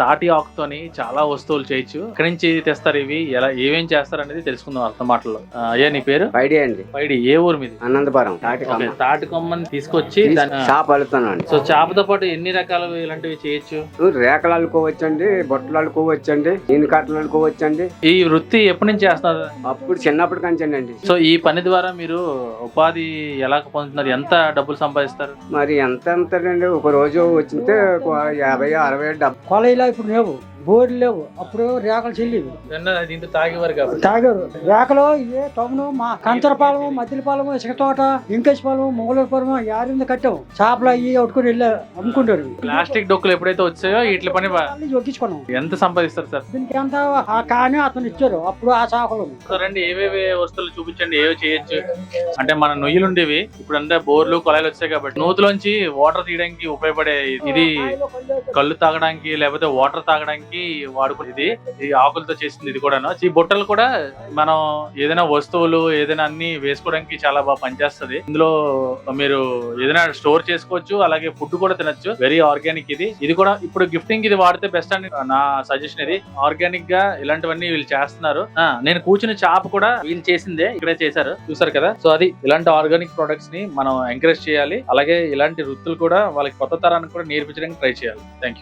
తాటి ఆకుతోని చాలా వస్తువులు చేయొచ్చు. ఎక్కడి నుంచి తెస్తారు ఇవి, ఎలా ఏమేం చేస్తారు అనేది తెలుసుకుందాం అర్థం మాటల్లో. అయ్యా నీ పేరు? పైడి అండి. పైడి. ఏ ఊరు మీది? అనంతపురం. ఓకే, తాటి కొమ్మని తీసుకొచ్చి షాప్ అల్లుతానండి. సో చేపతో పాటు ఎన్ని రకాలు ఇలాంటివి చేయొచ్చు? రేకలు అల్లుకోవచ్చండి, బొట్టలు అల్లుకోవచ్చండి, ఇన్ని కట్టలు అల్లుకోవచ్చండి. ఈ వృత్తి ఎప్పటి నుంచి చేస్తున్నారు? అప్పుడు చిన్నప్పటి కంచండి. సో ఈ పని ద్వారా మీరు ఉపాధి ఎలా పొందుతున్నారు? ఎంత డబ్బులు సంపాదిస్తారు? మరి ఎంత అండి, ఒక రోజు వచ్చింటే 50, 60, 70. కొలైలా ఇప్పుడు లేవు, బోర్లు లేవు. అప్పుడు రేకలు చెల్లివి, దీంట్లో తాగేవారు కాబట్టి తాగారు. రేకలు ఏ టౌను మా కంచరపాలెం, మద్దిలపాలెం, ఇసుకతోట, ఇంకేశ్పాలెం, మొగలపురం, యారింద కట్టాం. చేపలు అయ్యి అట్టుకుని వెళ్ళి అమ్ముకుంటారు. ప్లాస్టిక్ డొక్కులు ఎప్పుడైతే వచ్చాయో వీటి పని ఒగ్గించుకున్నాం. ఎంత సంపాదిస్తారు సార్? దీనికి ఎంత కానీ అతను ఇచ్చారు అప్పుడు ఆ చేపలు. రండి, ఏవేవి వస్తువులు చూపించండి, ఏవో చేయొచ్చు అంటే. మన నొయ్యలు ఉండేవి, ఇప్పుడు అంటే బోర్లు కొలాయిలు వచ్చాయి కాబట్టి నూతులోంచి వాటర్ తీయడానికి ఉపయోగపడే ఇది. కళ్ళు తాగడానికి లేకపోతే వాటర్ తాగడానికి వాడుకునే ఇది ఆకులతో చేసింది. ఇది కూడా ఈ బుట్టలు కూడా మనం ఏదైనా వస్తువులు ఏదైనా అన్ని వేసుకోవడానికి చాలా బాగా పనిచేస్తుంది. ఇందులో మీరు ఏదైనా స్టోర్ చేసుకోవచ్చు, అలాగే ఫుడ్ కూడా తినొచ్చు. వెరీ ఆర్గానిక్ ఇది కూడా. ఇప్పుడు గిఫ్టింగ్ ఇది వాడితే బెస్ట్ అని నా సజెషన్. ఇది ఆర్గానిక్ గా ఇలాంటివన్నీ వీళ్ళు చేస్తున్నారు. నేను కూర్చుని చాప కూడా వీళ్ళు చేసిందే, ఇక్కడే చేశారు, చూసారు కదా. సో అది ఇలాంటి ఆర్గానిక్ ప్రొడక్ట్స్ ని మనం ఎంకరేజ్ చేయాలి. అలాగే ఇలాంటి వృత్తులు కూడా వాళ్ళకి కొత్త తరానికి కూడా నేర్పించడానికి ట్రై చేయాలి. Thank you.